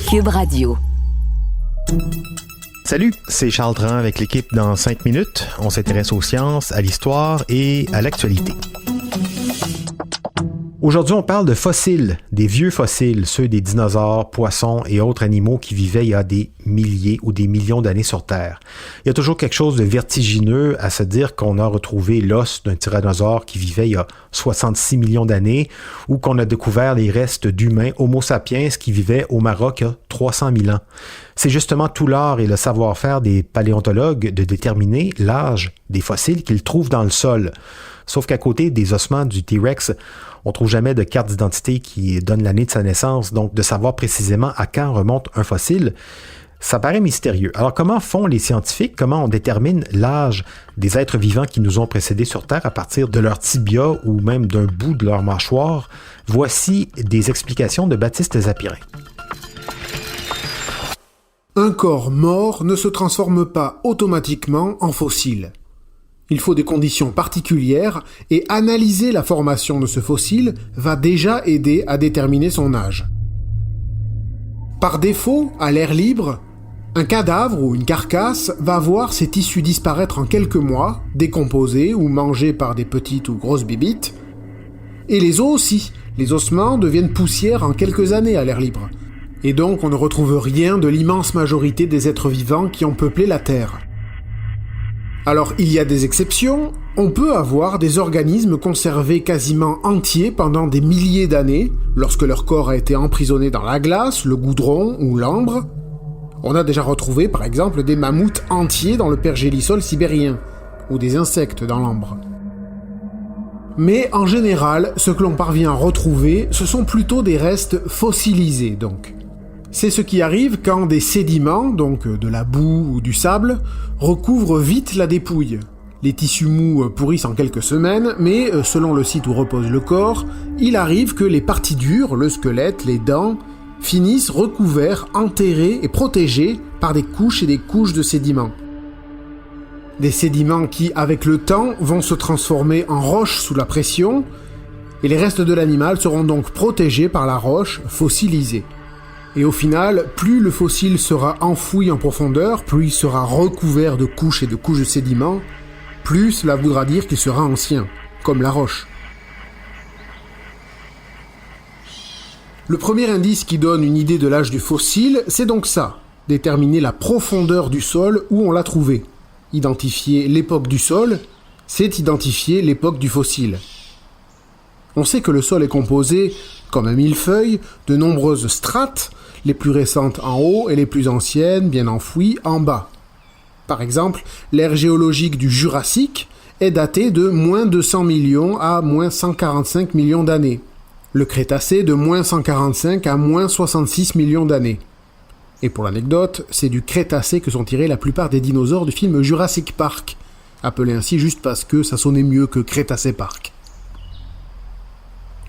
Cube Radio. Salut, c'est Charles Dran avec l'équipe dans 5 minutes. On s'intéresse aux sciences, à l'histoire et à l'actualité. Aujourd'hui, on parle de fossiles, des vieux fossiles, ceux des dinosaures, poissons et autres animaux qui vivaient il y a des milliers ou des millions d'années sur Terre. Il y a toujours quelque chose de vertigineux à se dire qu'on a retrouvé l'os d'un tyrannosaure qui vivait il y a 66 millions d'années ou qu'on a découvert les restes d'humains Homo sapiens qui vivaient au Maroc il y a 300 000 ans. C'est justement tout l'art et le savoir-faire des paléontologues de déterminer l'âge des fossiles qu'ils trouvent dans le sol. Sauf qu'à côté des ossements du T-Rex, on ne trouve jamais de carte d'identité qui donne l'année de sa naissance, donc de savoir précisément à quand remonte un fossile, ça paraît mystérieux. Alors comment font les scientifiques? Comment on détermine l'âge des êtres vivants qui nous ont précédés sur Terre à partir de leur tibia ou même d'un bout de leur mâchoire? Voici des explications de Baptiste Zapirin. Un corps mort ne se transforme pas automatiquement en fossile. Il faut des conditions particulières et analyser la formation de ce fossile va déjà aider à déterminer son âge. Par défaut, à l'air libre, un cadavre ou une carcasse va voir ses tissus disparaître en quelques mois, décomposés ou mangés par des petites ou grosses bibites, et les os aussi, les ossements deviennent poussière en quelques années à l'air libre. Et donc on ne retrouve rien de l'immense majorité des êtres vivants qui ont peuplé la Terre. Alors il y a des exceptions, on peut avoir des organismes conservés quasiment entiers pendant des milliers d'années, lorsque leur corps a été emprisonné dans la glace, le goudron ou l'ambre. On a déjà retrouvé par exemple des mammouths entiers dans le pergélisol sibérien, ou des insectes dans l'ambre. Mais en général, ce que l'on parvient à retrouver, ce sont plutôt des restes fossilisés donc. C'est ce qui arrive quand des sédiments, donc de la boue ou du sable, recouvrent vite la dépouille. Les tissus mous pourrissent en quelques semaines, mais selon le site où repose le corps, il arrive que les parties dures, le squelette, les dents, finissent recouverts, enterrés et protégés par des couches et des couches de sédiments. Des sédiments qui, avec le temps, vont se transformer en roche sous la pression, et les restes de l'animal seront donc protégés par la roche fossilisée. Et au final, plus le fossile sera enfoui en profondeur, plus il sera recouvert de couches et de couches de sédiments, plus cela voudra dire qu'il sera ancien, comme la roche. Le premier indice qui donne une idée de l'âge du fossile, c'est donc ça, déterminer la profondeur du sol où on l'a trouvé. Identifier l'époque du sol, c'est identifier l'époque du fossile. On sait que le sol est composé, comme un millefeuille, de nombreuses strates, les plus récentes en haut et les plus anciennes, bien enfouies, en bas. Par exemple, l'ère géologique du Jurassique est datée de moins 200 millions à moins 145 millions d'années. Le Crétacé de moins 145 à moins 66 millions d'années. Et pour l'anecdote, c'est du Crétacé que sont tirés la plupart des dinosaures du film Jurassic Park, appelé ainsi juste parce que ça sonnait mieux que Crétacé Park.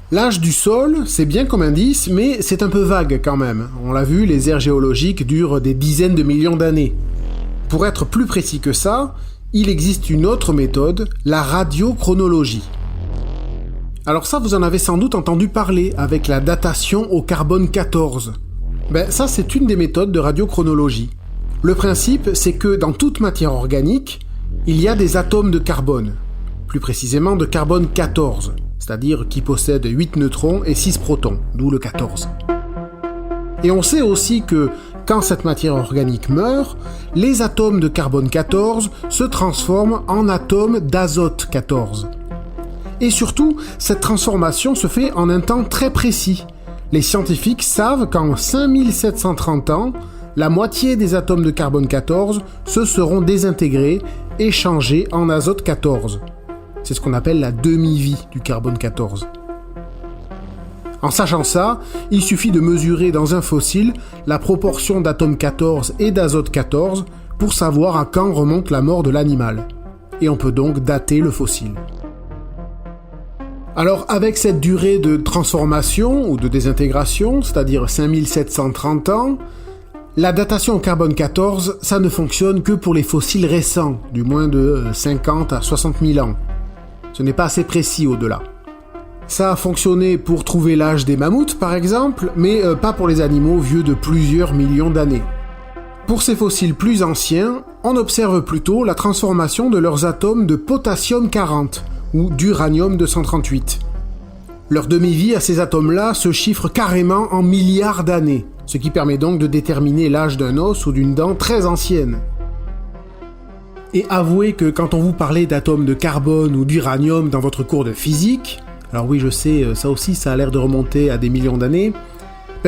L'âge du sol, c'est bien comme indice, mais c'est un peu vague quand même. On l'a vu, les ères géologiques durent des dizaines de millions d'années. Pour être plus précis que ça, il existe une autre méthode, la radiochronologie. Alors ça, vous en avez sans doute entendu parler avec la datation au carbone 14. Ça, c'est une des méthodes de radiochronologie. Le principe, c'est que dans toute matière organique, il y a des atomes de carbone. Plus précisément de carbone 14. C'est-à-dire qui possède 8 neutrons et 6 protons, d'où le 14. Et on sait aussi que, quand cette matière organique meurt, les atomes de carbone 14 se transforment en atomes d'azote 14. Et surtout, cette transformation se fait en un temps très précis. Les scientifiques savent qu'en 5730 ans, la moitié des atomes de carbone 14 se seront désintégrés et changés en azote 14. C'est ce qu'on appelle la demi-vie du carbone 14. En sachant ça, il suffit de mesurer dans un fossile la proportion d'atomes 14 et d'azote 14 pour savoir à quand remonte la mort de l'animal. Et on peut donc dater le fossile. Alors avec cette durée de transformation ou de désintégration, c'est-à-dire 5730 ans, la datation au carbone 14, ça ne fonctionne que pour les fossiles récents, du moins de 50 à 60 000 ans. Ce n'est pas assez précis au-delà. Ça a fonctionné pour trouver l'âge des mammouths par exemple, mais pas pour les animaux vieux de plusieurs millions d'années. Pour ces fossiles plus anciens, on observe plutôt la transformation de leurs atomes de potassium 40 ou d'uranium 238. Leur demi-vie à ces atomes-là se chiffre carrément en milliards d'années, ce qui permet donc de déterminer l'âge d'un os ou d'une dent très ancienne. Et avouez que quand on vous parlait d'atomes de carbone ou d'uranium dans votre cours de physique, alors oui je sais, ça aussi ça a l'air de remonter à des millions d'années,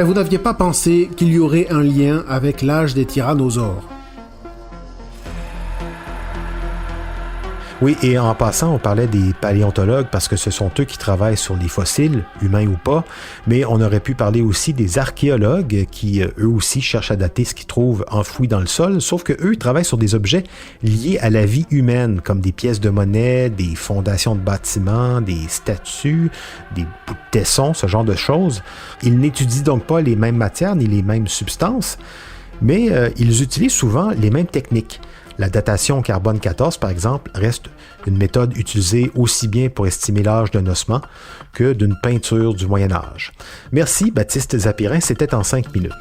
vous n'aviez pas pensé qu'il y aurait un lien avec l'âge des tyrannosaures. Oui, et en passant, on parlait des paléontologues parce que ce sont eux qui travaillent sur les fossiles, humains ou pas, mais on aurait pu parler aussi des archéologues qui, eux aussi, cherchent à dater ce qu'ils trouvent enfoui dans le sol, sauf que eux, ils travaillent sur des objets liés à la vie humaine, comme des pièces de monnaie, des fondations de bâtiments, des statues, des bouts de tessons, ce genre de choses. Ils n'étudient donc pas les mêmes matières ni les mêmes substances, mais ils utilisent souvent les mêmes techniques. La datation au carbone 14, par exemple, reste une méthode utilisée aussi bien pour estimer l'âge d'un ossement que d'une peinture du Moyen Âge. Merci, Baptiste Zapirin, c'était en 5 minutes.